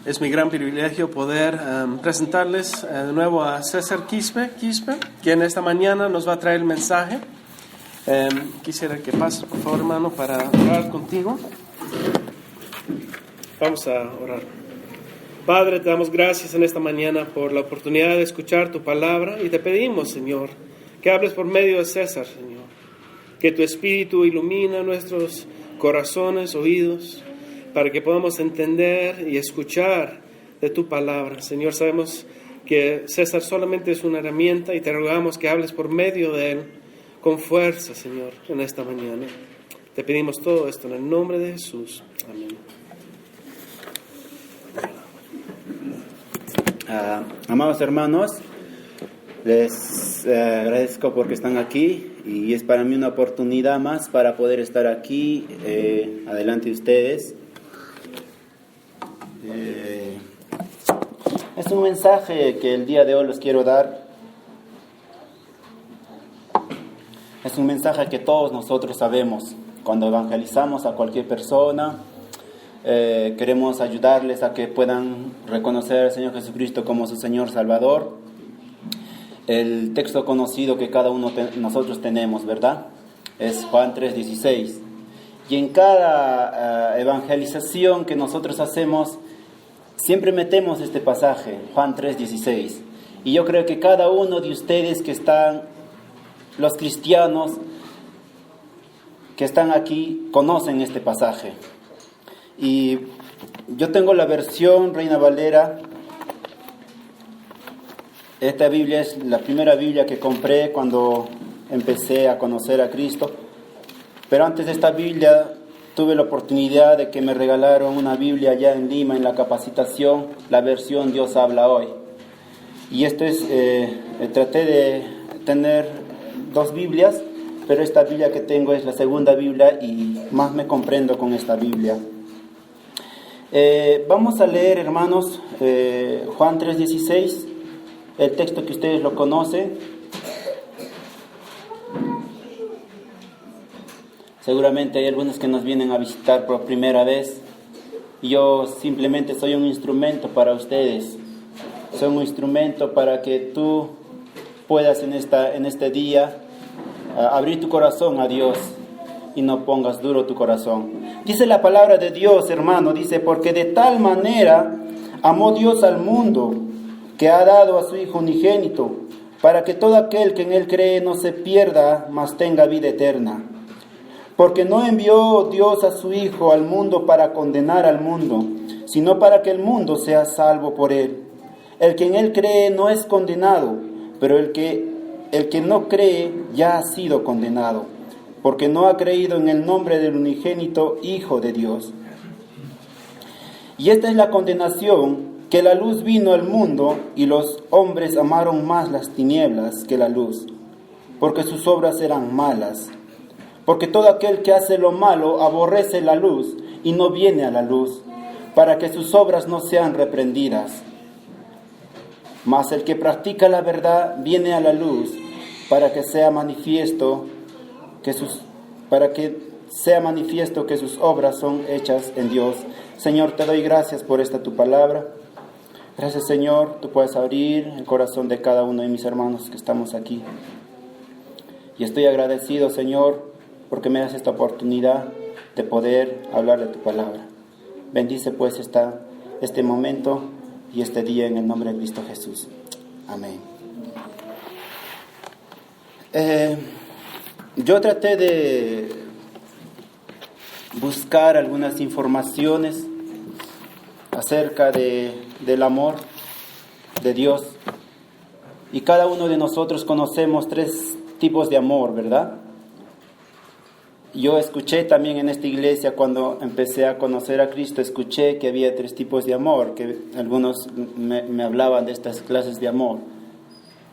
Es mi gran privilegio poder presentarles de nuevo a César Quispe, quien esta mañana nos va a traer el mensaje. Quisiera que pases, por favor, hermano, para orar contigo. Vamos a orar. Padre, te damos gracias en esta mañana por la oportunidad de escuchar tu palabra y te pedimos, Señor, que hables por medio de César, Señor. Que tu Espíritu ilumine nuestros corazones, oídos, para que podamos entender y escuchar de tu palabra. Señor, sabemos que César solamente es una herramienta y te rogamos que hables por medio de él con fuerza, Señor, en esta mañana. Te pedimos todo esto en el nombre de Jesús. Amén. Amados hermanos, les agradezco porque están aquí y es para mí una oportunidad más para poder estar aquí adelante de ustedes. Es un mensaje que el día de hoy les quiero dar. Es un mensaje que todos nosotros sabemos. Cuando evangelizamos a cualquier persona, queremos ayudarles a que puedan reconocer al Señor Jesucristo como su Señor Salvador. El texto conocido que cada uno de nosotros tenemos, ¿verdad? Es Juan 3:16. Y en cada evangelización que nosotros hacemos, siempre metemos este pasaje, Juan 3:16. Y yo creo que cada uno de ustedes que están, los cristianos que están aquí, conocen este pasaje. Y yo tengo la versión Reina Valera. Esta Biblia es la primera Biblia que compré cuando empecé a conocer a Cristo. Pero antes de esta Biblia tuve la oportunidad de que me regalaron una Biblia allá en Lima, en la capacitación, la versión Dios habla hoy. Y esto es, traté de tener dos Biblias, pero esta Biblia que tengo es la segunda Biblia y más me comprendo con esta Biblia. Vamos a leer, hermanos, Juan 3:16, el texto que ustedes lo conocen. Seguramente hay algunos que nos vienen a visitar por primera vez. Yo simplemente soy un instrumento para ustedes. Soy un instrumento para que tú puedas en este día abrir tu corazón a Dios y no pongas duro tu corazón. Dice la palabra de Dios, hermano, dice, porque de tal manera amó Dios al mundo que ha dado a su Hijo unigénito, para que todo aquel que en Él cree no se pierda, mas tenga vida eterna. Porque no envió Dios a su Hijo al mundo para condenar al mundo, sino para que el mundo sea salvo por Él. El que en Él cree no es condenado, pero el que no cree ya ha sido condenado, porque no ha creído en el nombre del unigénito Hijo de Dios. Y esta es la condenación, que la luz vino al mundo y los hombres amaron más las tinieblas que la luz, porque sus obras eran malas. Porque todo aquel que hace lo malo aborrece la luz y no viene a la luz, para que sus obras no sean reprendidas. Mas el que practica la verdad viene a la luz, para que sea manifiesto que sus obras son hechas en Dios. Señor, te doy gracias por esta tu palabra. Gracias, Señor, tú puedes abrir el corazón de cada uno de mis hermanos que estamos aquí. Y estoy agradecido, Señor, porque me das esta oportunidad de poder hablar de tu palabra. Bendice pues este momento y este día en el nombre de Cristo Jesús. Amén. Yo traté de buscar algunas informaciones acerca del amor de Dios. Y cada uno de nosotros conocemos 3 tipos de amor, ¿verdad? Yo escuché también en esta iglesia, cuando empecé a conocer a Cristo, escuché que había 3 tipos de amor, que algunos me hablaban de estas clases de amor.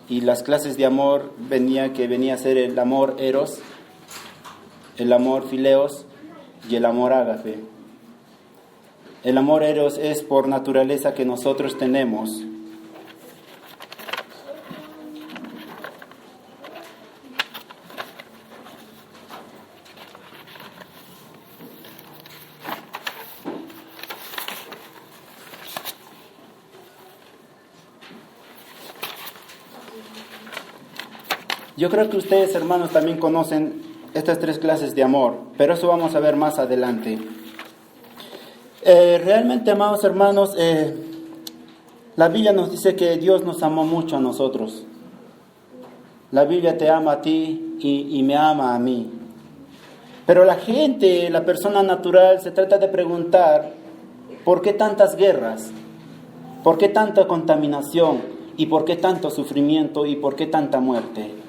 Y las clases de amor venía a ser el amor eros, el amor fileos y el amor ágape. El amor eros es por naturaleza que nosotros tenemos. Yo creo que ustedes, hermanos, también conocen estas 3 clases de amor, pero eso vamos a ver más adelante. Realmente, amados hermanos, la Biblia nos dice que Dios nos amó mucho a nosotros. La Biblia te ama a ti y me ama a mí. Pero la gente, la persona natural, se trata de preguntar, ¿por qué tantas guerras? ¿Por qué tanta contaminación? ¿Y por qué tanto sufrimiento? ¿Y por qué tanta muerte?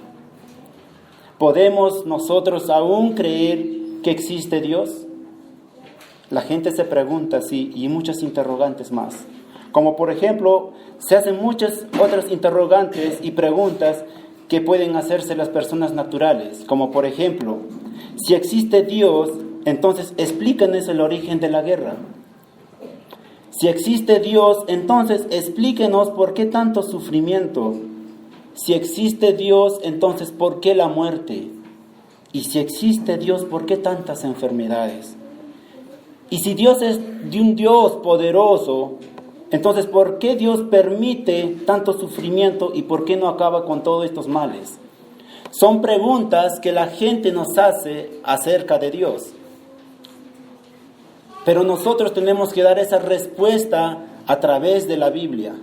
¿Podemos nosotros aún creer que existe Dios? La gente se pregunta así, y muchas interrogantes más. Como por ejemplo, se hacen muchas otras interrogantes y preguntas que pueden hacerse las personas naturales. Como por ejemplo, si existe Dios, entonces explíquenos el origen de la guerra. Si existe Dios, entonces explíquenos por qué tanto sufrimiento. Si existe Dios, entonces ¿por qué la muerte? Y si existe Dios, ¿por qué tantas enfermedades? Y si Dios es de un Dios poderoso, entonces ¿por qué Dios permite tanto sufrimiento y por qué no acaba con todos estos males? Son preguntas que la gente nos hace acerca de Dios. Pero nosotros tenemos que dar esa respuesta a través de la Biblia.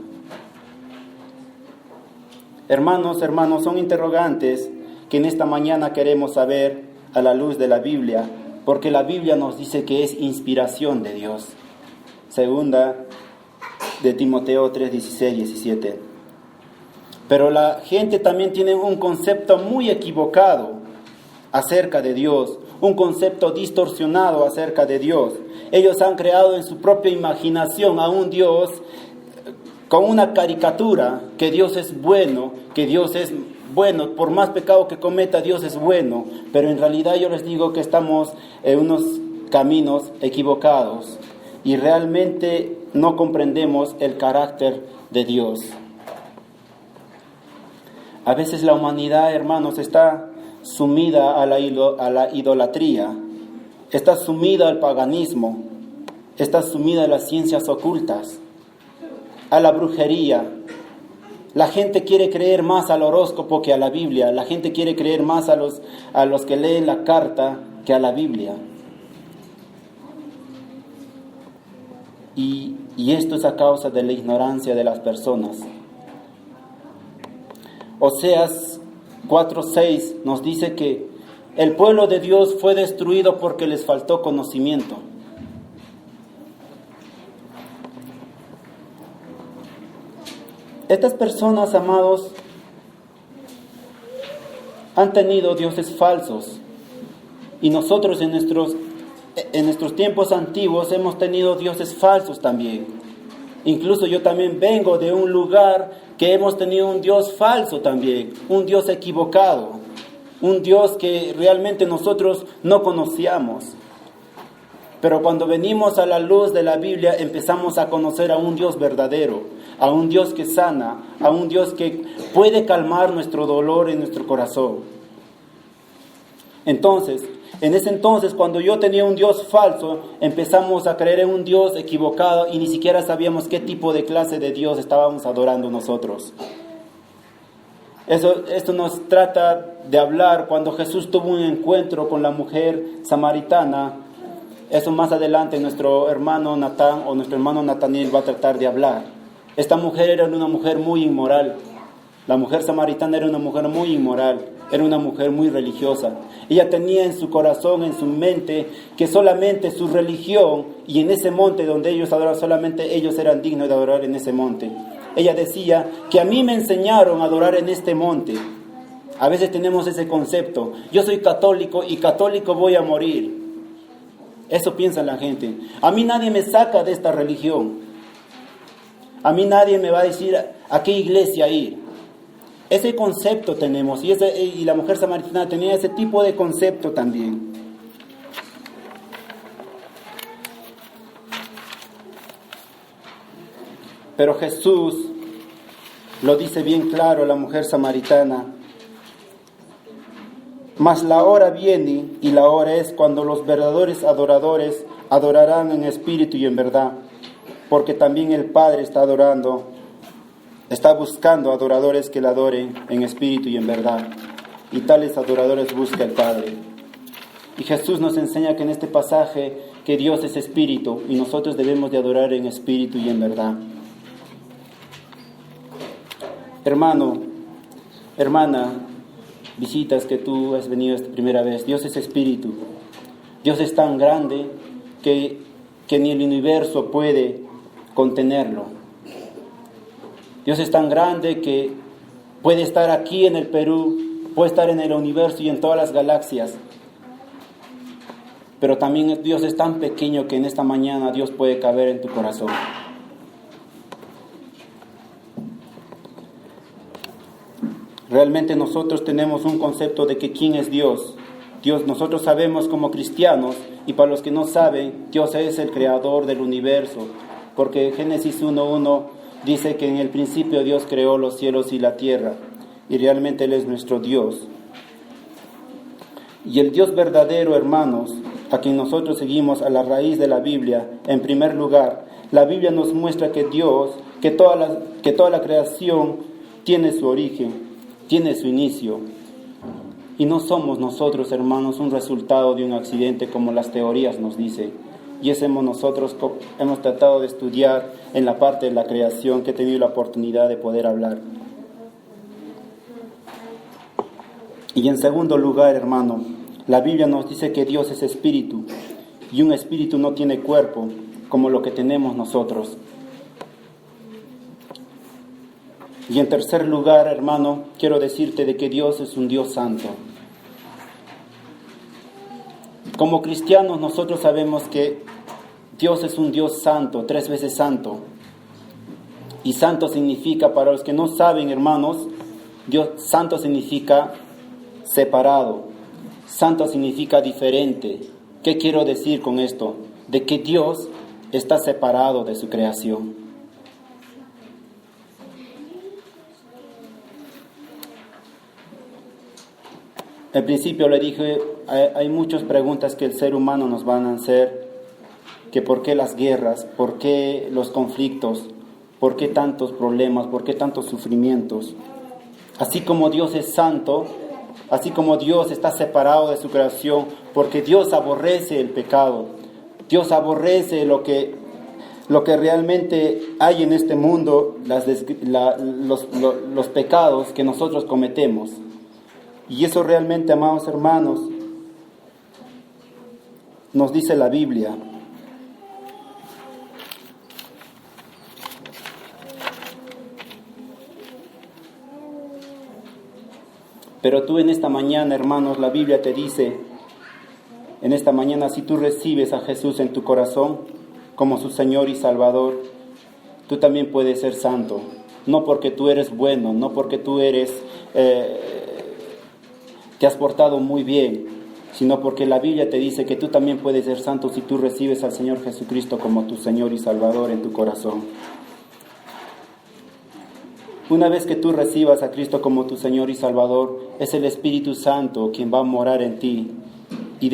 Hermanos, son interrogantes que en esta mañana queremos saber a la luz de la Biblia, porque la Biblia nos dice que es inspiración de Dios. Segunda de Timoteo 3, 16, 17. Pero la gente también tiene un concepto muy equivocado acerca de Dios, un concepto distorsionado acerca de Dios. Ellos han creado en su propia imaginación a un Dios con una caricatura, que Dios es bueno, por más pecado que cometa, Dios es bueno, pero en realidad yo les digo que estamos en unos caminos equivocados y realmente no comprendemos el carácter de Dios. A veces la humanidad, hermanos, está sumida a la idolatría, está sumida al paganismo, está sumida a las ciencias ocultas, a la brujería. La gente quiere creer más al horóscopo que a la Biblia. La gente quiere creer más a los que leen la carta que a la Biblia. Y esto es a causa de la ignorancia de las personas. Oseas 4:6 nos dice que el pueblo de Dios fue destruido porque les faltó conocimiento. Estas personas, amados, han tenido dioses falsos. Y nosotros en nuestros tiempos antiguos hemos tenido dioses falsos también. Incluso yo también vengo de un lugar que hemos tenido un Dios falso también, un Dios equivocado, un Dios que realmente nosotros no conocíamos. Pero cuando venimos a la luz de la Biblia empezamos a conocer a un Dios verdadero, a un Dios que sana, a un Dios que puede calmar nuestro dolor en nuestro corazón. Entonces, en ese entonces, cuando yo tenía un Dios falso, empezamos a creer en un Dios equivocado y ni siquiera sabíamos qué tipo de clase de Dios estábamos adorando nosotros. Esto nos trata de hablar cuando Jesús tuvo un encuentro con la mujer samaritana. Eso más adelante nuestro hermano Natán o nuestro hermano Nataniel va a tratar de hablar. Esta mujer era una mujer muy inmoral. La mujer samaritana era una mujer muy inmoral, era una mujer muy religiosa. Ella tenía en su corazón, en su mente, que solamente su religión y en ese monte donde ellos adoraban, solamente ellos eran dignos de adorar en ese monte. Ella decía que a mí me enseñaron a adorar en este monte. A veces tenemos ese concepto. Yo soy católico y católico voy a morir. Eso piensa la gente. A mí nadie me saca de esta religión. A mí nadie me va a decir a qué iglesia ir. Ese concepto tenemos. Y la mujer samaritana tenía ese tipo de concepto también. Pero Jesús lo dice bien claro a la mujer samaritana. Mas la hora viene y la hora es cuando los verdaderos adoradores adorarán en espíritu y en verdad. Porque también el Padre está buscando adoradores que le adoren en espíritu y en verdad. y tales adoradores busca el Padre. Y Jesús nos enseña que en este pasaje que Dios es espíritu y nosotros debemos de adorar en espíritu y en verdad. Hermano, hermana, visitas que tú has venido esta primera vez, Dios es espíritu. Dios es tan grande que ni el universo puede contenerlo. Dios es tan grande que puede estar aquí en el Perú, puede estar en el universo y en todas las galaxias. Pero también Dios es tan pequeño que en esta mañana Dios puede caber en tu corazón. Realmente nosotros tenemos un concepto de que quién es Dios. Nosotros sabemos como cristianos, y para los que no saben, Dios es el creador del universo. Porque Génesis 1:1 dice que en el principio Dios creó los cielos y la tierra. Y realmente Él es nuestro Dios. Y el Dios verdadero, hermanos, a quien nosotros seguimos a la raíz de la Biblia, en primer lugar, la Biblia nos muestra que Dios, que toda la creación tiene su origen, tiene su inicio. Y no somos nosotros, hermanos, un resultado de un accidente como las teorías nos dicen. Y eso nosotros hemos tratado de estudiar en la parte de la creación que he tenido la oportunidad de poder hablar. Y en segundo lugar, hermano, la Biblia nos dice que Dios es espíritu y un espíritu no tiene cuerpo como lo que tenemos nosotros. Y en tercer lugar, hermano, quiero decirte de que Dios es un Dios santo. Como cristianos nosotros sabemos que Dios es un Dios santo, 3 veces santo. Y santo significa, para los que no saben, hermanos, santo significa separado. Santo significa diferente. ¿Qué quiero decir con esto? De que Dios está separado de su creación. Al principio le dije, hay muchas preguntas que el ser humano nos van a hacer, que por qué las guerras, por qué los conflictos, por qué tantos problemas, por qué tantos sufrimientos. Así como Dios es santo, así como Dios está separado de su creación, porque Dios aborrece el pecado, Dios aborrece lo que realmente hay en este mundo, los pecados que nosotros cometemos. Y eso realmente, amados hermanos, nos dice la Biblia. Pero tú en esta mañana, hermanos, la Biblia te dice, en esta mañana, si tú recibes a Jesús en tu corazón como su Señor y Salvador, tú también puedes ser santo. No porque tú eres bueno, no porque tú te has portado muy bien, sino porque la Biblia te dice que tú también puedes ser santo si tú recibes al Señor Jesucristo como tu Señor y Salvador en tu corazón. Una vez que tú recibas a Cristo como tu Señor y Salvador, es el Espíritu Santo quien va a morar en ti. Y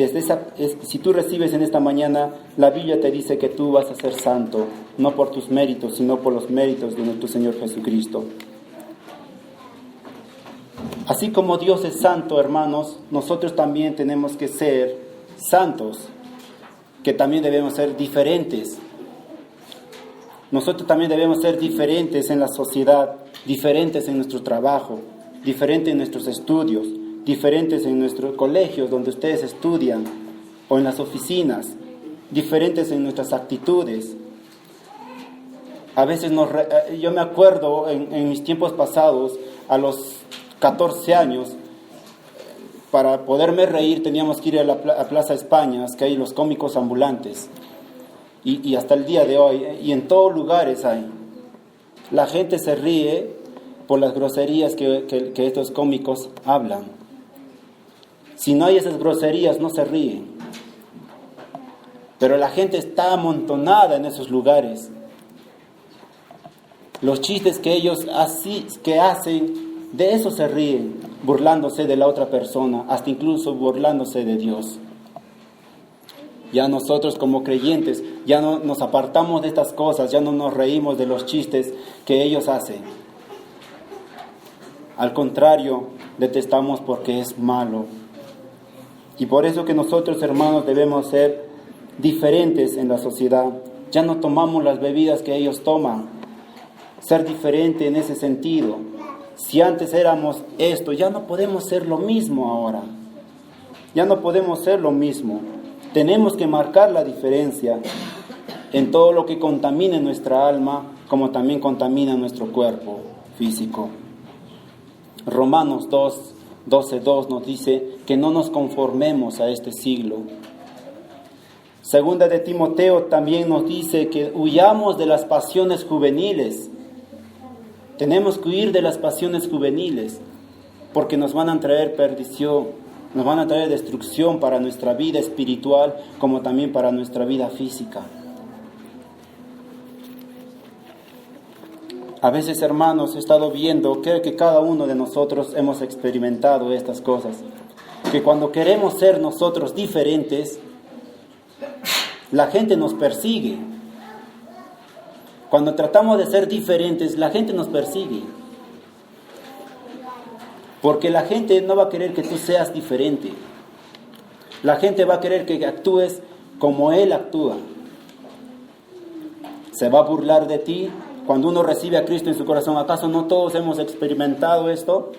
si tú recibes en esta mañana, la Biblia te dice que tú vas a ser santo, no por tus méritos, sino por los méritos de nuestro Señor Jesucristo. Así como Dios es santo, hermanos, nosotros también tenemos que ser santos, que también debemos ser diferentes. Nosotros también debemos ser diferentes en la sociedad, diferentes en nuestro trabajo, diferentes en nuestros estudios, diferentes en nuestros colegios donde ustedes estudian, o en las oficinas, diferentes en nuestras actitudes. A veces yo me acuerdo en mis tiempos pasados, a los 14 años, para poderme reír teníamos que ir a Plaza España, que hay los cómicos ambulantes, y hasta el día de hoy, y en todos lugares hay. La gente se ríe por las groserías que estos cómicos hablan. Si no hay esas groserías, no se ríen. Pero la gente está amontonada en esos lugares. Los chistes que ellos hacen, de eso se ríen, burlándose de la otra persona, hasta incluso burlándose de Dios. Ya nosotros como creyentes, ya no nos apartamos de estas cosas, ya no nos reímos de los chistes que ellos hacen. Al contrario, detestamos porque es malo. Y por eso que nosotros, hermanos, debemos ser diferentes en la sociedad. Ya no tomamos las bebidas que ellos toman. Ser diferente en ese sentido. Si antes éramos esto, ya no podemos ser lo mismo ahora. Ya no podemos ser lo mismo. Tenemos que marcar la diferencia en todo lo que contamine nuestra alma, como también contamina nuestro cuerpo físico. Romanos 12:2 nos dice que no nos conformemos a este siglo. Segunda de Timoteo también nos dice que huyamos de las pasiones juveniles. Tenemos que huir de las pasiones juveniles porque nos van a traer perdición, nos van a traer destrucción para nuestra vida espiritual como también para nuestra vida física. A veces, hermanos, he estado viendo, creo que cada uno de nosotros hemos experimentado estas cosas, que cuando queremos ser nosotros diferentes, la gente nos persigue. Cuando tratamos de ser diferentes, la gente nos persigue. Porque la gente no va a querer que tú seas diferente. La gente va a querer que actúes como él actúa. Se va a burlar de ti. Cuando uno recibe a Cristo en su corazón, ¿acaso no todos hemos experimentado esto?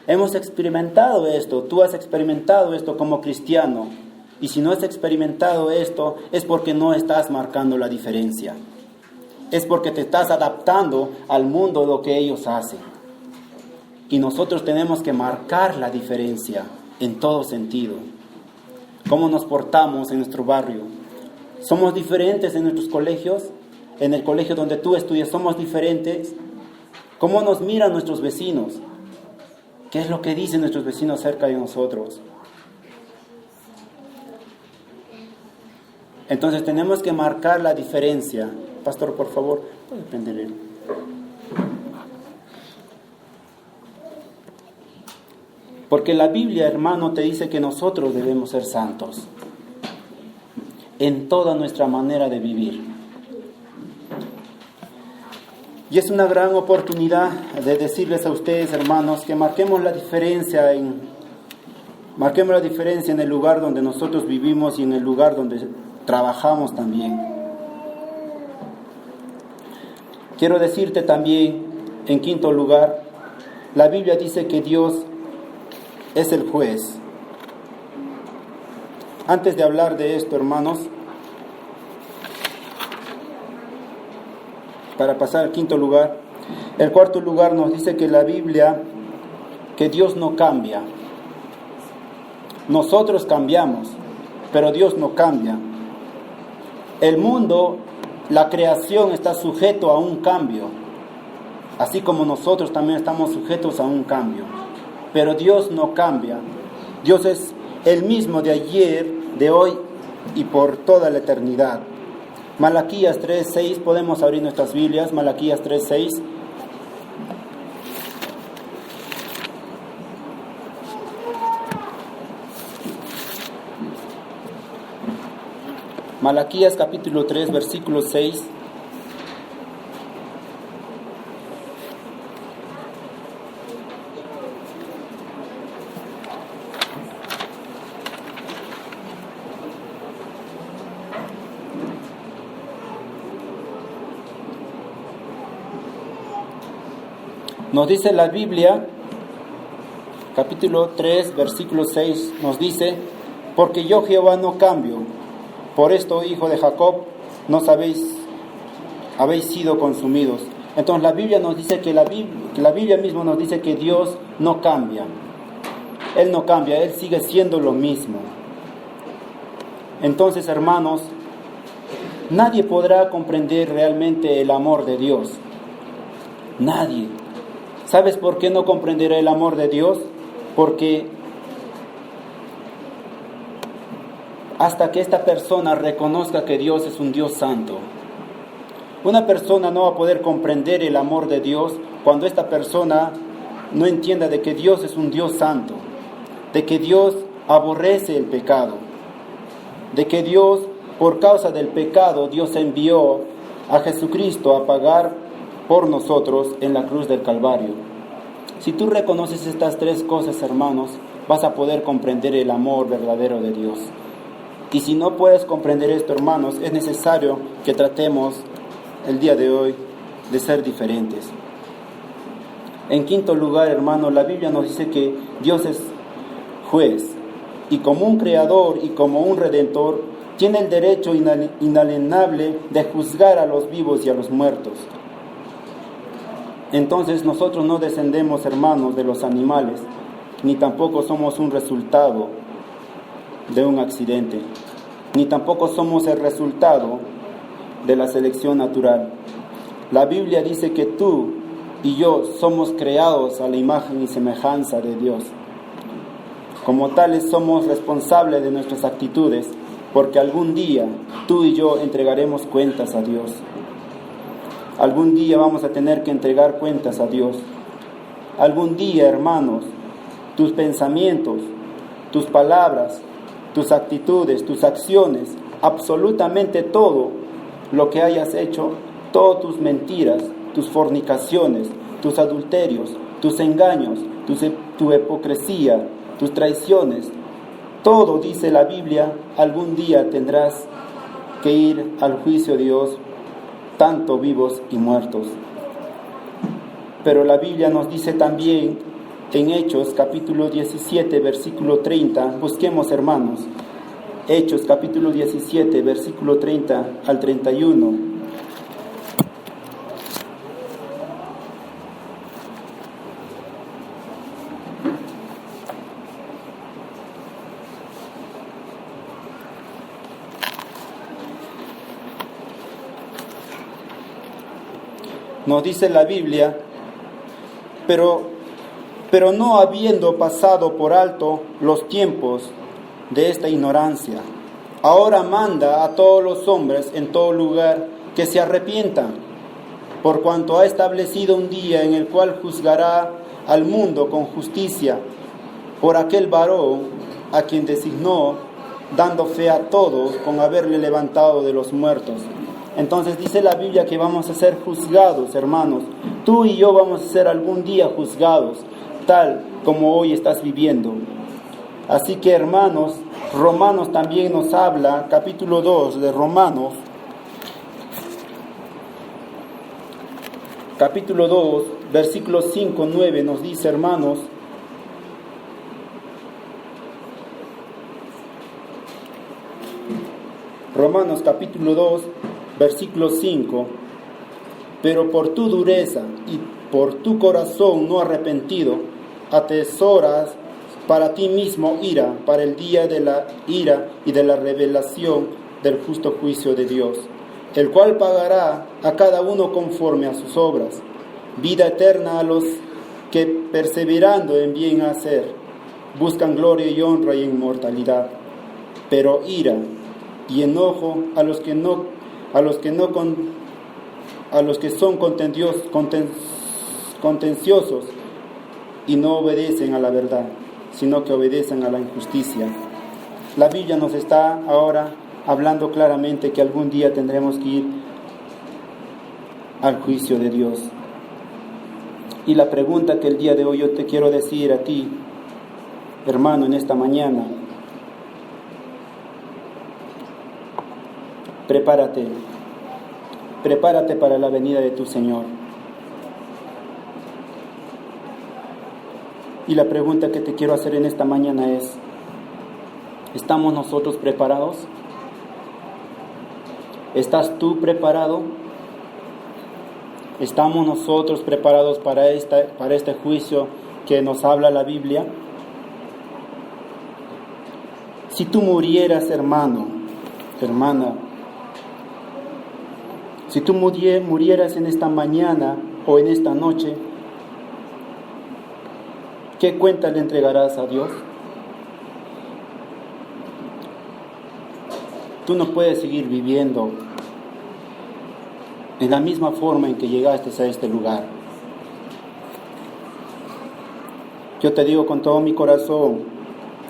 Hemos experimentado esto. Tú has experimentado esto como cristiano. Y si no has experimentado esto, es porque no estás marcando la diferencia. Es porque te estás adaptando al mundo lo que ellos hacen. Y nosotros tenemos que marcar la diferencia en todo sentido. ¿Cómo nos portamos en nuestro barrio? ¿Somos diferentes en nuestros colegios? En el colegio donde tú estudias, ¿somos diferentes? ¿Cómo nos miran nuestros vecinos? ¿Qué es lo que dicen nuestros vecinos acerca de nosotros? Entonces tenemos que marcar la diferencia. Pastor, por favor, puede prender él. Porque la Biblia, hermano, te dice que nosotros debemos ser santos en toda nuestra manera de vivir. Y es una gran oportunidad de decirles a ustedes, hermanos, que marquemos la diferencia en el lugar donde nosotros vivimos y en el lugar donde trabajamos también. Quiero decirte también, en quinto lugar, la Biblia dice que Dios es el juez. Antes de hablar de esto, hermanos, para pasar al quinto lugar, el cuarto lugar nos dice que la Biblia, que Dios no cambia. Nosotros cambiamos, pero Dios no cambia. El mundo, la creación está sujeto a un cambio, así como nosotros también estamos sujetos a un cambio. Pero Dios no cambia. Dios es el mismo de ayer, de hoy y por toda la eternidad. Malaquías 3:6, podemos abrir nuestras Biblias, Malaquías 3:6. Malaquías capítulo 3, versículo 6. Nos dice la Biblia, capítulo 3, versículo 6, nos dice: porque yo Jehová no cambio. Por esto, hijo de Jacob, no habéis sido consumidos. Entonces la Biblia nos dice que la Biblia misma nos dice que Dios no cambia. Él no cambia, Él sigue siendo lo mismo. Entonces, hermanos, nadie podrá comprender realmente el amor de Dios. Nadie. ¿Sabes por qué no comprenderá el amor de Dios? Porque hasta que esta persona reconozca que Dios es un Dios santo. Una persona no va a poder comprender el amor de Dios cuando esta persona no entienda de que Dios es un Dios santo, de que Dios aborrece el pecado, de que Dios, por causa del pecado, Dios envió a Jesucristo a pagar por nosotros en la cruz del Calvario. Si tú reconoces estas tres cosas, hermanos, vas a poder comprender el amor verdadero de Dios. Y si no puedes comprender esto, hermanos, es necesario que tratemos el día de hoy de ser diferentes. En quinto lugar, hermanos, la Biblia nos dice que Dios es juez y como un creador y como un redentor tiene el derecho inalienable de juzgar a los vivos y a los muertos. Entonces nosotros no descendemos, hermanos, de los animales, ni tampoco somos un resultado de un accidente, ni tampoco somos el resultado de la selección natural. La Biblia dice que tú y yo somos creados a la imagen y semejanza de Dios. Como tales somos responsables de nuestras actitudes, porque algún día tú y yo entregaremos cuentas a Dios. Algún día vamos a tener que entregar cuentas a Dios. Algún día, hermanos, tus pensamientos, tus palabras, tus actitudes, tus acciones, absolutamente todo lo que hayas hecho, todas tus mentiras, tus fornicaciones, tus adulterios, tus engaños, tu hipocresía, tus traiciones, todo, dice la Biblia, algún día tendrás que ir al juicio de Dios, tanto vivos y muertos. Pero la Biblia nos dice también en Hechos capítulo 17 versículo 30, busquemos, hermanos, Hechos capítulo 17 versículo 30 al 31. Nos dice la Biblia, pero no habiendo pasado por alto los tiempos de esta ignorancia, ahora manda a todos los hombres en todo lugar que se arrepientan, por cuanto ha establecido un día en el cual juzgará al mundo con justicia por aquel varón a quien designó, dando fe a todos con haberle levantado de los muertos. Entonces dice la Biblia que vamos a ser juzgados, hermanos. Tú y yo vamos a ser algún día juzgados, tal como hoy estás viviendo. Así que, hermanos, Romanos también nos habla, capítulo 2 de Romanos, capítulo 2, versículos 5, 9, nos dice, hermanos, Romanos capítulo 2, versículo 5, pero por tu dureza y por tu corazón no arrepentido, atesoras para ti mismo ira, para el día de la ira y de la revelación del justo juicio de Dios, el cual pagará a cada uno conforme a sus obras, vida eterna a los que perseverando en bien hacer, buscan gloria y honra y inmortalidad, pero ira y enojo a los que son contenciosos y no obedecen a la verdad, sino que obedecen a la injusticia. La Biblia nos está ahora hablando claramente que algún día tendremos que ir al juicio de Dios. Y la pregunta que el día de hoy yo te quiero decir a ti, hermano, en esta mañana, prepárate para la venida de tu Señor. Y la pregunta que te quiero hacer en esta mañana es, ¿estamos nosotros preparados? ¿Estás tú preparado? ¿Estamos nosotros preparados para este juicio que nos habla la Biblia? Si tú murieras, hermano, hermana, si tú murieras en esta mañana o en esta noche, ¿qué cuenta le entregarás a Dios? Tú no puedes seguir viviendo en la misma forma en que llegaste a este lugar. Yo te digo con todo mi corazón,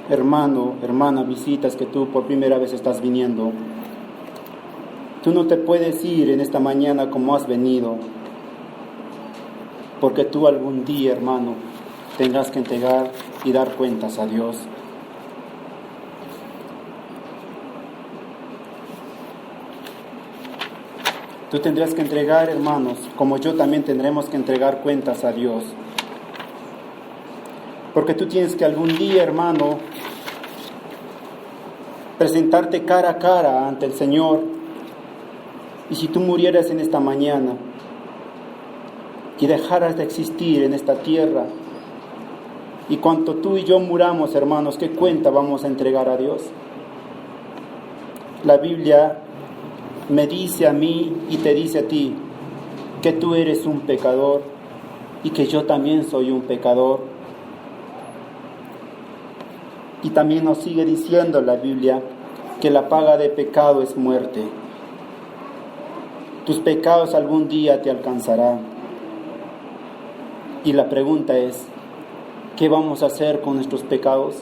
hermano, hermana, visitas que tú por primera vez estás viniendo. Tú no te puedes ir en esta mañana como has venido, porque tú algún día, hermano, tendrás que entregar y dar cuentas a Dios. Tú tendrás que entregar, hermanos, como yo también tendremos que entregar cuentas a Dios. Porque tú tienes que algún día, hermano, presentarte cara a cara ante el Señor. Y si tú murieras en esta mañana y dejaras de existir en esta tierra, y cuando tú y yo muramos, hermanos, ¿qué cuenta vamos a entregar a Dios? La Biblia me dice a mí y te dice a ti que tú eres un pecador y que yo también soy un pecador. Y también nos sigue diciendo la Biblia que la paga de pecado es muerte. Tus pecados algún día te alcanzarán. Y la pregunta es, ¿qué vamos a hacer con nuestros pecados?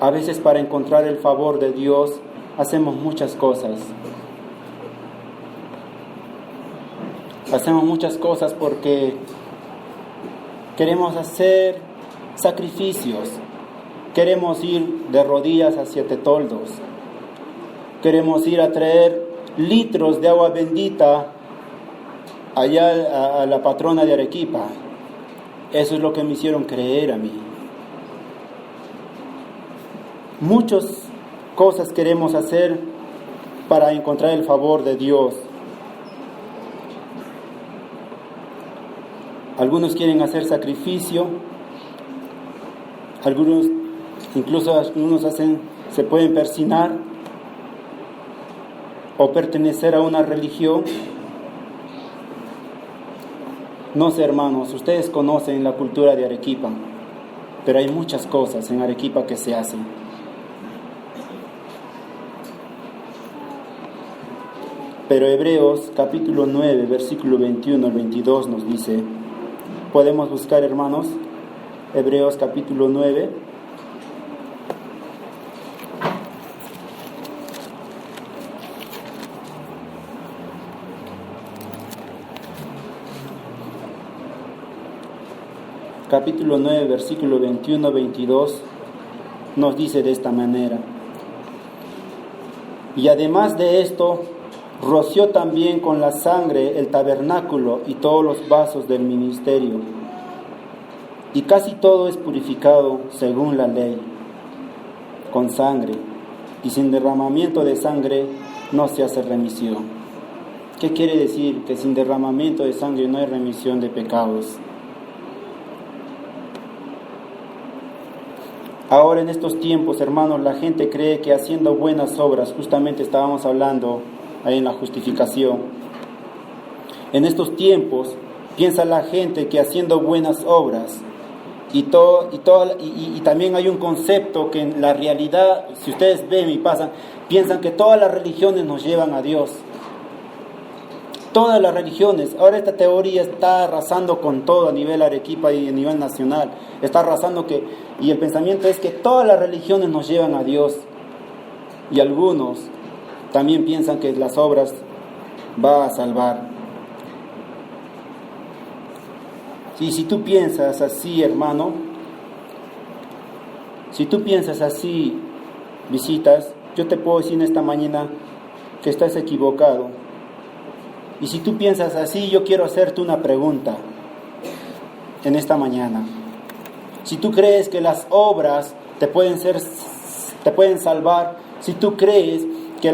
A veces para encontrar el favor de Dios hacemos muchas cosas. Hacemos muchas cosas porque queremos hacer sacrificios. Queremos ir de rodillas a 7 toldos. Queremos ir a traer litros de agua bendita allá a la patrona de Arequipa. Eso es lo que me hicieron creer a mí. Muchas cosas queremos hacer para encontrar el favor de Dios. Algunos quieren hacer sacrificio, algunos se pueden persignar o pertenecer a una religión. No sé, hermanos, ustedes conocen la cultura de Arequipa, pero hay muchas cosas en Arequipa que se hacen. Pero Hebreos capítulo 9, versículo 21 al 22 nos dice, podemos buscar, hermanos, Hebreos capítulo 9. Capítulo 9, versículo 21-22 nos dice de esta manera: y además de esto, roció también con la sangre el tabernáculo y todos los vasos del ministerio. Y casi todo es purificado según la ley, con sangre, y sin derramamiento de sangre no se hace remisión. ¿Qué quiere decir? Que sin derramamiento de sangre no hay remisión de pecados. Ahora en estos tiempos, hermanos, la gente cree que haciendo buenas obras, justamente estábamos hablando ahí en la justificación, en estos tiempos piensa la gente que haciendo buenas obras y también hay un concepto que en la realidad, si ustedes ven y pasan, piensan que todas las religiones nos llevan a Dios. Todas las religiones. Ahora esta teoría está arrasando con todo a nivel Arequipa y a nivel nacional. Está arrasando y el pensamiento es que todas las religiones nos llevan a Dios. Y algunos también piensan que las obras va a salvar. Y si tú piensas así, hermano, si tú piensas así, visitas, yo te puedo decir en esta mañana que estás equivocado. Y si tú piensas así, yo quiero hacerte una pregunta en esta mañana. Si tú crees que las obras te pueden salvar, si tú crees que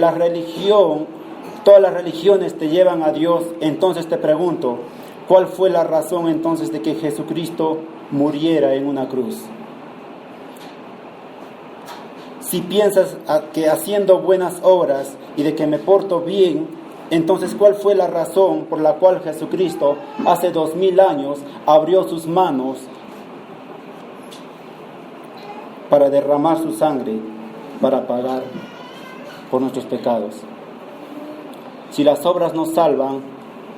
todas las religiones te llevan a Dios, entonces te pregunto, ¿cuál fue la razón entonces de que Jesucristo muriera en una cruz? Si piensas que haciendo buenas obras y de que me porto bien, entonces, ¿cuál fue la razón por la cual Jesucristo hace 2000 años abrió sus manos para derramar su sangre, para pagar por nuestros pecados? Si las obras nos salvan,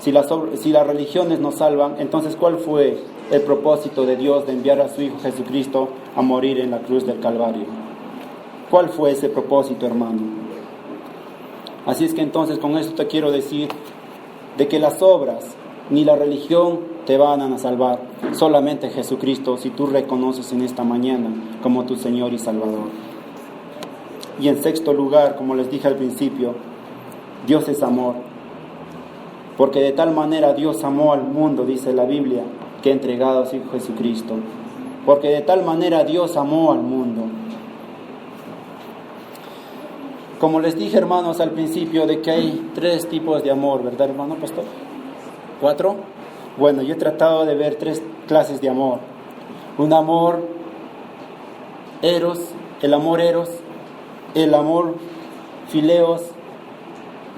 si las religiones nos salvan, entonces ¿cuál fue el propósito de Dios de enviar a su Hijo Jesucristo a morir en la cruz del Calvario? ¿Cuál fue ese propósito, hermano? Así es que entonces con esto te quiero decir de que las obras ni la religión te van a salvar. Solamente Jesucristo, si tú reconoces en esta mañana como tu Señor y Salvador. Y en sexto lugar, como les dije al principio, Dios es amor. Porque de tal manera Dios amó al mundo, dice la Biblia, que ha entregado a su Hijo Jesucristo. Porque de tal manera Dios amó al mundo. Como les dije, hermanos, al principio, de que hay 3 tipos de amor, ¿verdad, hermano pastor? 4. Bueno, yo he tratado de ver 3 clases de amor. Un amor eros, el amor fileos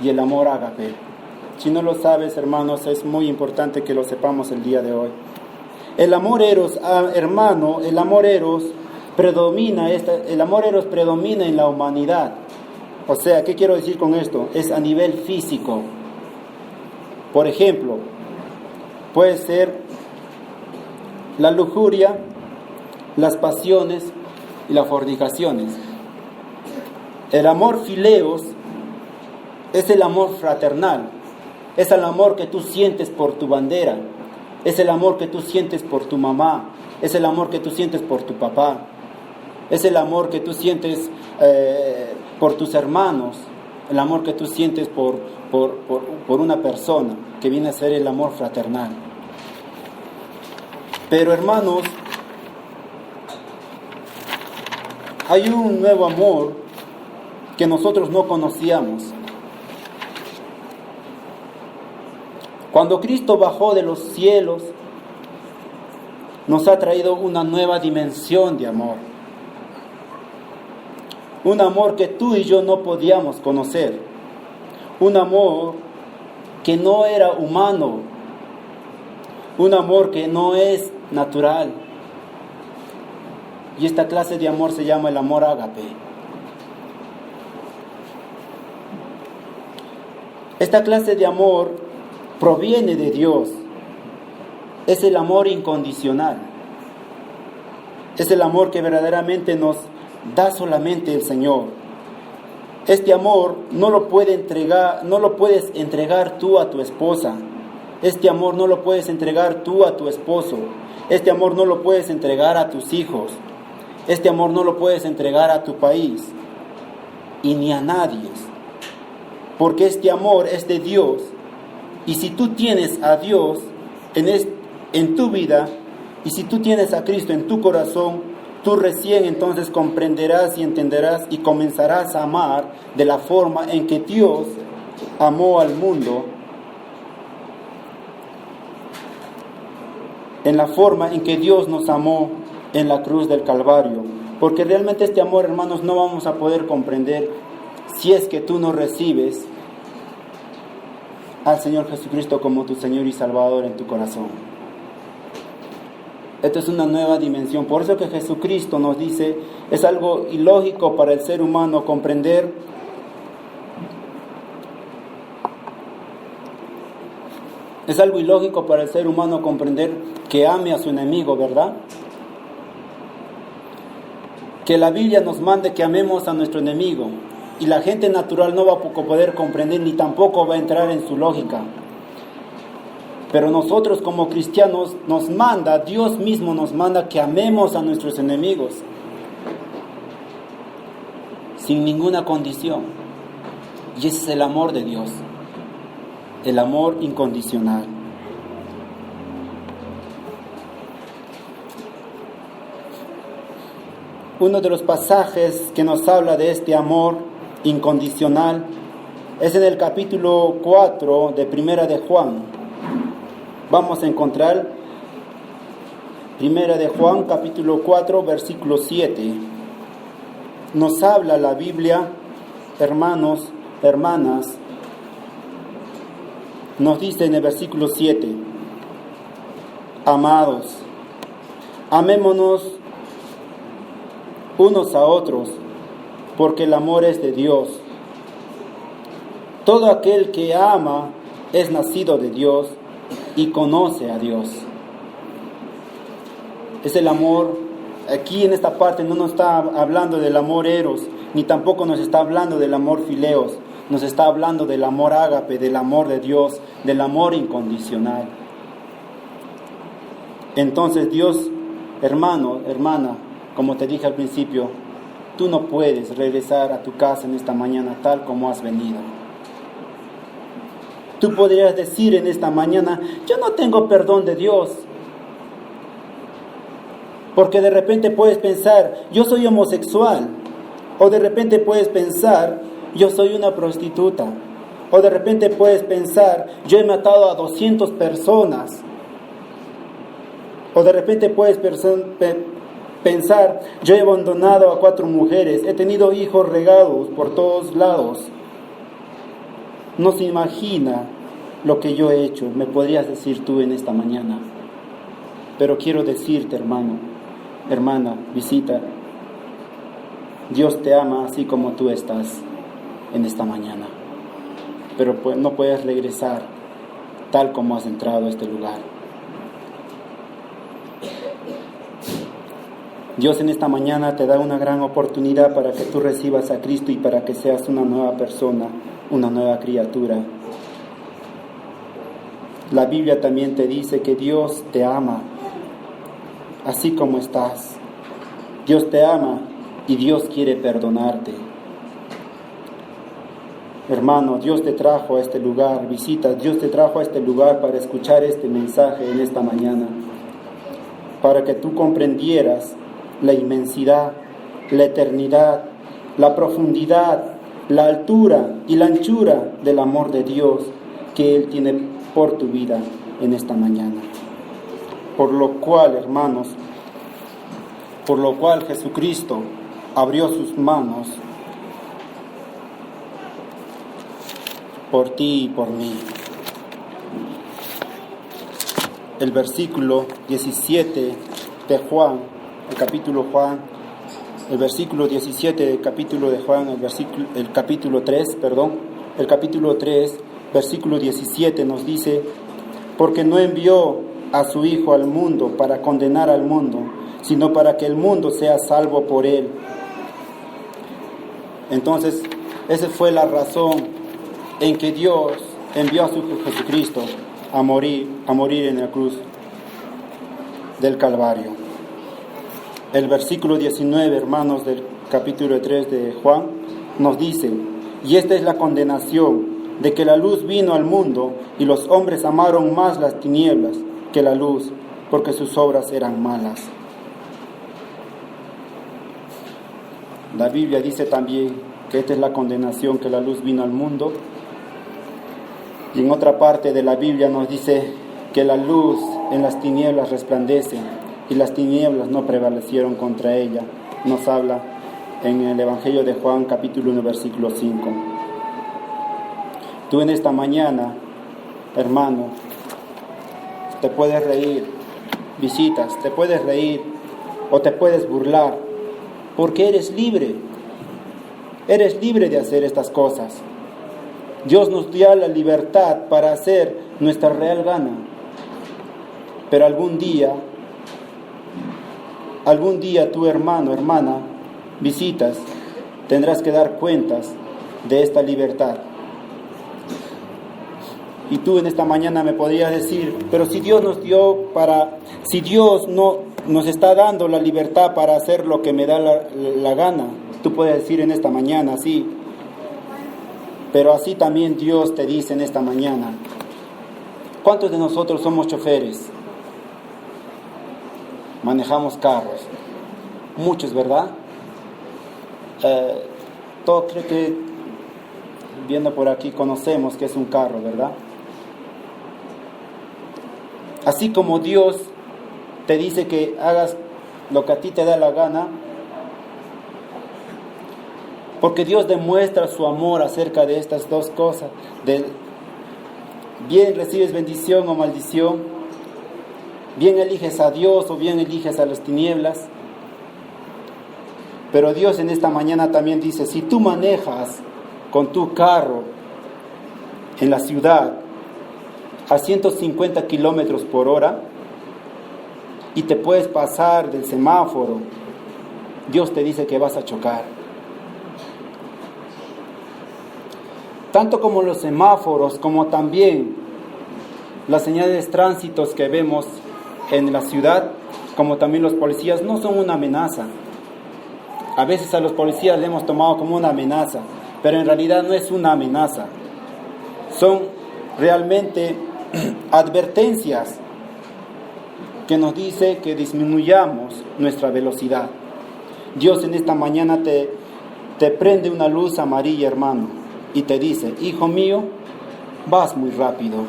y el amor ágape. Si no lo sabes, hermanos, es muy importante que lo sepamos el día de hoy. El amor eros, hermano, el amor eros predomina en la humanidad. O sea, ¿qué quiero decir con esto? Es a nivel físico. Por ejemplo, puede ser la lujuria, las pasiones y las fornicaciones. El amor fileos es el amor fraternal, es el amor que tú sientes por tu bandera, es el amor que tú sientes por tu mamá, es el amor que tú sientes por tu papá, es el amor que tú sientes por tus hermanos, el amor que tú sientes por una persona, que viene a ser el amor fraternal. Pero, hermanos, hay un nuevo amor que nosotros no conocíamos. Cuando Cristo bajó de los cielos, nos ha traído una nueva dimensión de amor. Un amor que tú y yo no podíamos conocer. Un amor que no era humano. Un amor que no es natural. Y esta clase de amor se llama el amor ágape. Esta clase de amor proviene de Dios. Es el amor incondicional. Es el amor que verdaderamente nos da solamente el Señor. Este amor no lo puedes entregar tú a tu esposa. Este amor no lo puedes entregar tú a tu esposo. Este amor no lo puedes entregar a tus hijos. Este amor no lo puedes entregar a tu país y ni a nadie. Porque este amor es de Dios. Y si tú tienes a Dios en tu vida, y si tú tienes a Cristo en tu corazón, tú recién entonces comprenderás y entenderás y comenzarás a amar de la forma en que Dios amó al mundo, en la forma en que Dios nos amó en la cruz del Calvario. Porque realmente este amor, hermanos, no vamos a poder comprender si es que tú no recibes al Señor Jesucristo como tu Señor y Salvador en tu corazón. Esta es una nueva dimensión. Por eso que Jesucristo nos dice, es algo ilógico para el ser humano comprender que ame a su enemigo, ¿verdad? Que la Biblia nos mande que amemos a nuestro enemigo. Y la gente natural no va a poder comprender ni tampoco va a entrar en su lógica. Pero nosotros como cristianos Dios mismo nos manda que amemos a nuestros enemigos. Sin ninguna condición. Y ese es el amor de Dios. El amor incondicional. Uno de los pasajes que nos habla de este amor incondicional es en el capítulo 4 de Primera de Juan. Vamos a encontrar Primera de Juan, capítulo 4, versículo 7. Nos habla la Biblia, hermanos, hermanas, nos dice en el versículo 7: amados, amémonos unos a otros, porque el amor es de Dios. Todo aquel que ama es nacido de Dios y conoce a Dios. Es el amor. Aquí en esta parte no nos está hablando del amor eros, ni tampoco nos está hablando del amor fileos, nos está hablando del amor ágape, del amor de Dios, del amor incondicional. Entonces Dios, hermano, hermana, como te dije al principio, tú no puedes regresar a tu casa en esta mañana tal como has venido. Tú podrías decir en esta mañana, yo no tengo perdón de Dios. Porque de repente puedes pensar, yo soy homosexual. O de repente puedes pensar, yo soy una prostituta. O de repente puedes pensar, yo he matado a 200 personas. O de repente puedes pensar, yo he abandonado a 4 mujeres, he tenido hijos regados por todos lados. No se imagina lo que yo he hecho, me podrías decir tú en esta mañana. Pero quiero decirte, hermano, hermana, visita, Dios te ama así como tú estás en esta mañana. Pero no puedes regresar tal como has entrado a este lugar. Dios en esta mañana te da una gran oportunidad para que tú recibas a Cristo y para que seas una nueva persona, una nueva criatura. La Biblia también te dice que Dios te ama, así como estás. Dios te ama y Dios quiere perdonarte. Hermano, Dios te trajo a este lugar, visita, Dios te trajo a este lugar para escuchar este mensaje en esta mañana, para que tú comprendieras la inmensidad, la eternidad, la profundidad, la altura y la anchura del amor de Dios que Él tiene por tu vida en esta mañana. Por lo cual, hermanos, por lo cual Jesucristo abrió sus manos por ti y por mí. El versículo 17 de Juan, el capítulo 17 del capítulo de Juan, el capítulo 3, versículo 17 nos dice, porque no envió a su Hijo al mundo para condenar al mundo, sino para que el mundo sea salvo por él. Entonces, esa fue la razón en que Dios envió a su Hijo Jesucristo a morir en la cruz del Calvario. El versículo 19, hermanos, del capítulo 3 de Juan, nos dice, y esta es la condenación, de que la luz vino al mundo, y los hombres amaron más las tinieblas que la luz, porque sus obras eran malas. La Biblia dice también que esta es la condenación, que la luz vino al mundo. Y en otra parte de la Biblia nos dice que la luz en las tinieblas resplandece y las tinieblas no prevalecieron contra ella. Nos habla en el Evangelio de Juan, capítulo 1, versículo 5. Tú en esta mañana, hermano, te puedes reír, visitas, te puedes reír o te puedes burlar, porque eres libre de hacer estas cosas. Dios nos dio la libertad para hacer nuestra real gana, pero algún día tu hermano, hermana, visitas, tendrás que dar cuentas de esta libertad. Y tú en esta mañana me podrías decir, pero si Dios si Dios no nos está dando la libertad para hacer lo que me da la gana, tú puedes decir en esta mañana, sí, pero así también Dios te dice en esta mañana, ¿cuántos de nosotros somos choferes? Manejamos carros, muchos, ¿verdad? Todo creo que viendo por aquí conocemos que es un carro, ¿verdad? Así como Dios te dice que hagas lo que a ti te da la gana, porque Dios demuestra su amor acerca de estas dos cosas, de bien recibes bendición o maldición, bien eliges a Dios o bien eliges a las tinieblas. Pero Dios en esta mañana también dice, si tú manejas con tu carro en la ciudad a 150 kilómetros por hora y te puedes pasar del semáforo, Dios te dice que vas a chocar. tanto como los semáforos, como también las señales de tránsitos que vemos en la ciudad, como también los policías, no son una amenaza. A veces a los policías le hemos tomado como una amenaza, pero en realidad no es una amenaza. Son realmente advertencias que nos dice que disminuyamos nuestra velocidad. Dios en esta mañana te prende una luz amarilla, hermano, y te dice: hijo mío, vas muy rápido.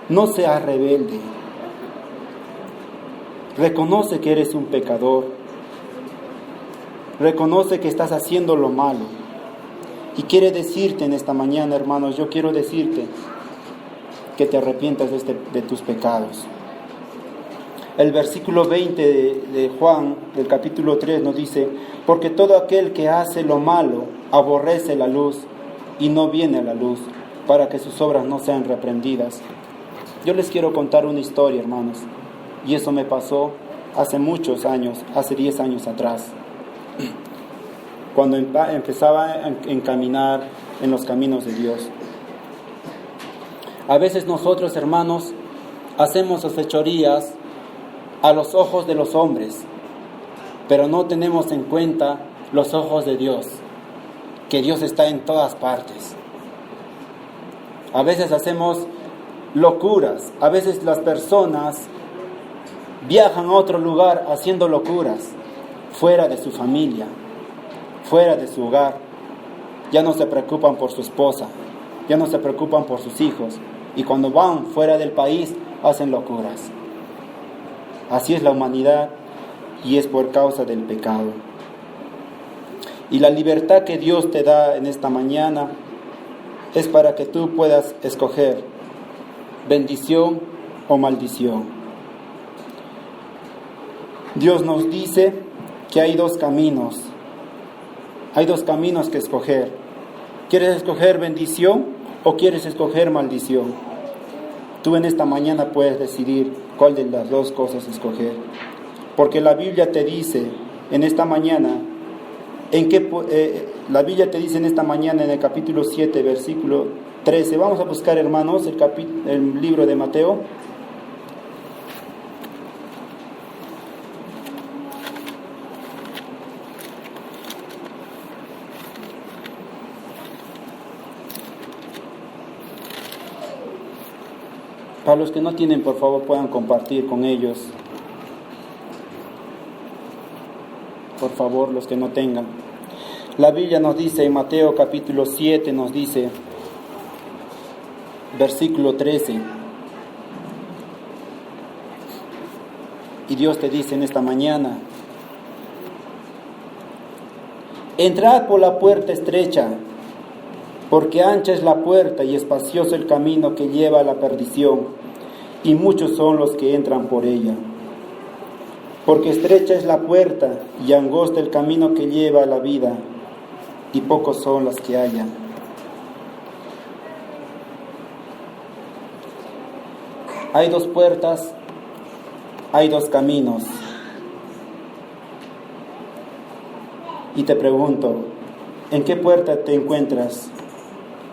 No seas rebelde. Reconoce que eres un pecador. Reconoce que estás haciendo lo malo. Y quiere decirte en esta mañana, hermanos, yo quiero decirte que te arrepientas de tus pecados. El versículo 20 de Juan, del capítulo 3, nos dice: porque todo aquel que hace lo malo aborrece la luz y no viene a la luz, para que sus obras no sean reprendidas. Yo les quiero contar una historia, hermanos, y eso me pasó hace muchos años, hace 10 años atrás, cuando empezaba a encaminar en los caminos de Dios. A veces nosotros, hermanos, hacemos fechorías a los ojos de los hombres, pero no tenemos en cuenta los ojos de Dios, que Dios está en todas partes. A veces hacemos locuras, a veces las personas viajan a otro lugar haciendo locuras, fuera de su familia, fuera de su hogar. Ya no se preocupan por su esposa, ya no se preocupan por sus hijos, y cuando van fuera del país hacen locuras. Así es la humanidad, y es por causa del pecado. Y la libertad que Dios te da en esta mañana es para que tú puedas escoger bendición o maldición. Dios nos dice que hay dos caminos. Hay dos caminos que escoger. ¿Quieres escoger bendición o quieres escoger maldición? Tú en esta mañana puedes decidir cuál de las dos cosas escoger. Porque la Biblia te dice en esta mañana, la Biblia te dice en esta mañana en el capítulo 7, versículo 13. Vamos a buscar, hermanos, el libro de Mateo. Para los que no tienen, por favor, puedan compartir con ellos. Por favor, los que no tengan. La Biblia nos dice en Mateo capítulo 7, nos dice, versículo 13. Y Dios te dice en esta mañana: entrad por la puerta estrecha, porque ancha es la puerta y espacioso el camino que lleva a la perdición, y muchos son los que entran por ella. Porque estrecha es la puerta y angosta el camino que lleva a la vida, y pocos son los que hallan. Hay dos puertas, hay dos caminos. Y te pregunto, ¿en qué puerta te encuentras?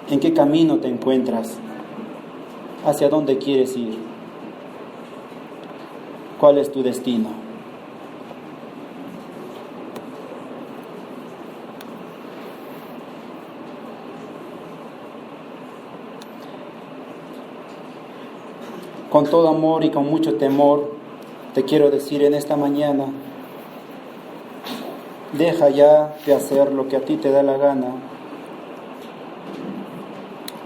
¿En qué camino te encuentras? ¿Hacia dónde quieres ir? ¿Cuál es tu destino? Con todo amor y con mucho temor, te quiero decir en esta mañana, deja ya de hacer lo que a ti te da la gana.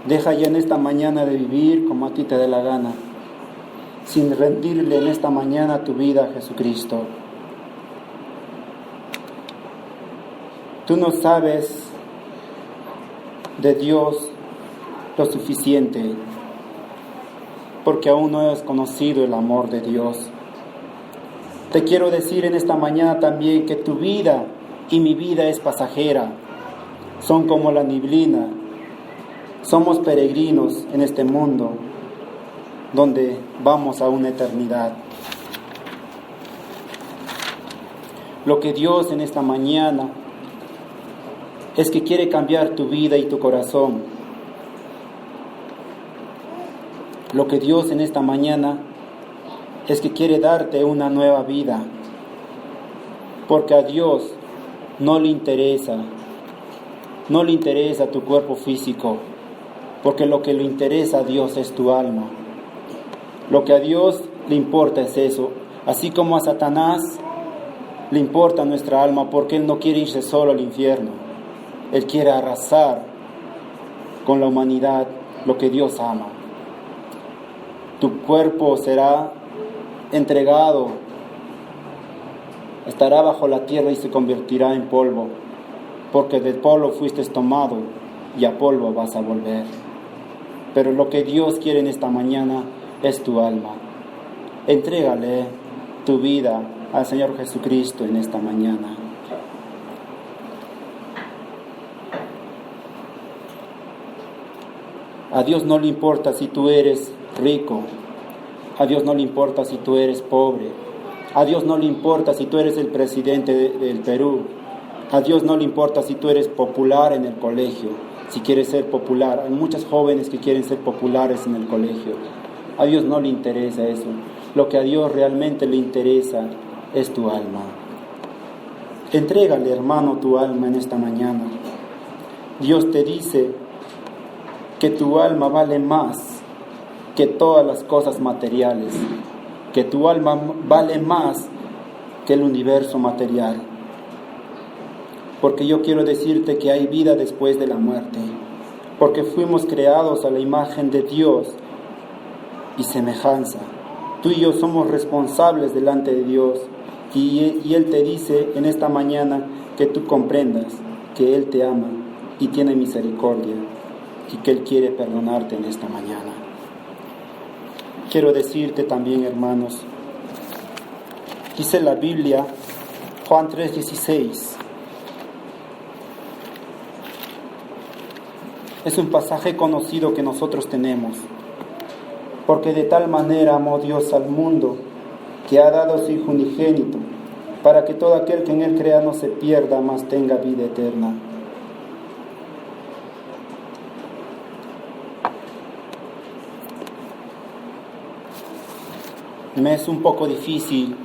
Deja ya en esta mañana de vivir como a ti te dé la gana, sin rendirle en esta mañana tu vida a Jesucristo. Tú no sabes de Dios lo suficiente, porque aún no has conocido el amor de Dios. Te quiero decir en esta mañana también que tu vida y mi vida es pasajera, son como la neblina. Somos peregrinos en este mundo donde vamos a una eternidad. Lo que Dios en esta mañana es que quiere cambiar tu vida y tu corazón. Lo que Dios en esta mañana es que quiere darte una nueva vida, porque a Dios no le interesa tu cuerpo físico, porque lo que le interesa a Dios es tu alma. Lo que a Dios le importa es eso, así como a Satanás le importa nuestra alma, porque Él no quiere irse solo al infierno. Él quiere arrasar con la humanidad lo que Dios ama. Tu cuerpo será entregado, estará bajo la tierra y se convertirá en polvo, porque del polvo fuiste tomado y a polvo vas a volver. Pero lo que Dios quiere en esta mañana es tu alma. Entrégale tu vida al Señor Jesucristo en esta mañana. A Dios no le importa si tú eres rico, a Dios no le importa si tú eres pobre, a Dios no le importa si tú eres el presidente del Perú, a Dios no le importa si tú eres popular en el colegio, si quieres ser popular. Hay muchos jóvenes que quieren ser populares en el colegio. A Dios no le interesa eso. Lo que a Dios realmente le interesa es tu alma. Entrégale, hermano, tu alma en esta mañana. Dios te dice que tu alma vale más que todas las cosas materiales, que tu alma vale más que el universo material. Porque yo quiero decirte que hay vida después de la muerte, porque fuimos creados a la imagen de Dios y semejanza. Tú y yo somos responsables delante de Dios, y Él te dice en esta mañana que tú comprendas que Él te ama y tiene misericordia, y que Él quiere perdonarte en esta mañana. Quiero decirte también, hermanos, dice la Biblia, Juan 3:16, es un pasaje conocido que nosotros tenemos. Porque de tal manera amó Dios al mundo, que ha dado a su Hijo unigénito, para que todo aquel que en Él crea no se pierda, mas tenga vida eterna. Me es un poco difícil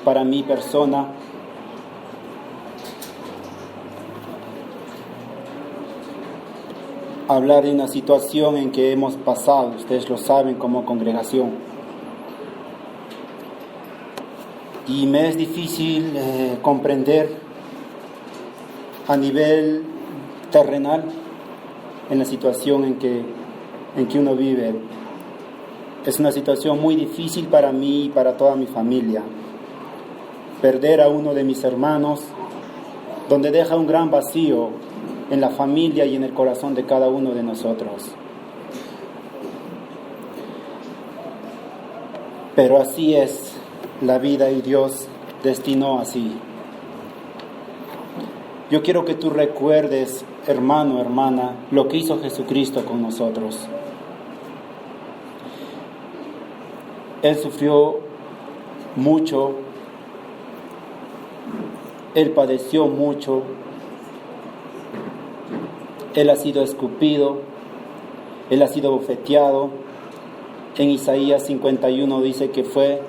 para mi persona hablar de una situación en que hemos pasado, ustedes lo saben, como congregación. Y me es difícil comprender a nivel terrenal en la situación en que uno vive. Es una situación muy difícil para mí y para toda mi familia. Perder a uno de mis hermanos, donde deja un gran vacío en la familia y en el corazón de cada uno de nosotros. Pero así es la vida y Dios destinó así. Yo quiero que tú recuerdes, hermano, hermana, lo que hizo Jesucristo con nosotros. Él sufrió mucho, Él padeció mucho, Él ha sido escupido, Él ha sido bofeteado. En Isaías 51 dice que fue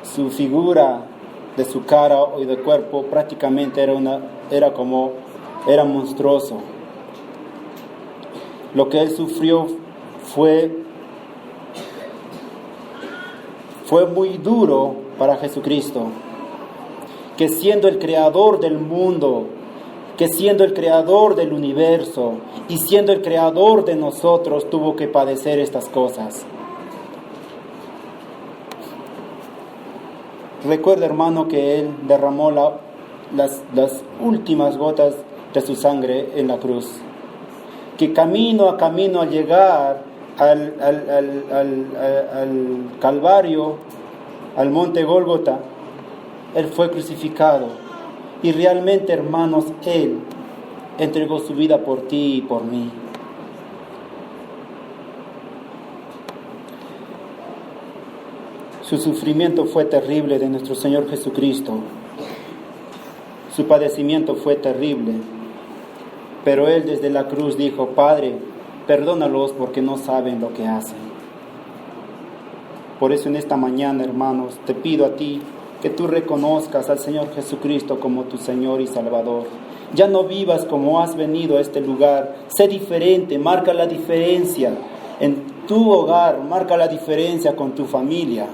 su figura de su cara y de cuerpo prácticamente era monstruoso. Lo que Él sufrió fue muy duro para Jesucristo, que siendo el creador del mundo, que siendo el creador del universo y siendo el creador de nosotros, tuvo que padecer estas cosas. Recuerda, hermano, que Él derramó las últimas gotas de su sangre en la cruz, que camino a llegar al Calvario, al monte Gólgota, Él fue crucificado. Y realmente, hermanos, Él entregó su vida por ti y por mí. Su sufrimiento fue terrible de nuestro Señor Jesucristo. Su padecimiento fue terrible, pero Él desde la cruz dijo: Padre, perdónalos porque no saben lo que hacen. Por eso en esta mañana, hermanos, te pido a ti que tú reconozcas al Señor Jesucristo como tu Señor y Salvador. Ya no vivas como has venido a este lugar. Sé diferente, marca la diferencia en tu hogar, marca la diferencia con tu familia,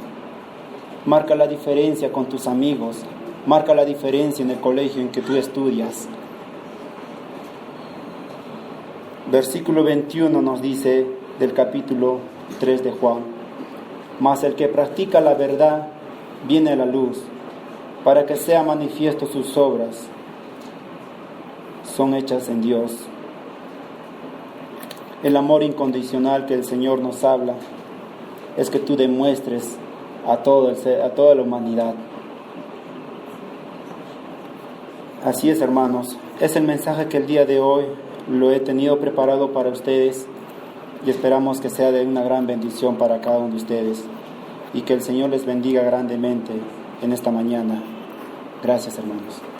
marca la diferencia con tus amigos, marca la diferencia en el colegio en que tú estudias. Versículo 21 nos dice del capítulo 3 de Juan: Mas el que practica la verdad viene a la luz, para que sea manifiesto sus obras son hechas en Dios. El amor incondicional que el Señor nos habla es que tú demuestres a toda la humanidad. Así es, hermanos, es el mensaje que el día de hoy lo he tenido preparado para ustedes y esperamos que sea de una gran bendición para cada uno de ustedes y que el Señor les bendiga grandemente en esta mañana. Gracias, hermanos.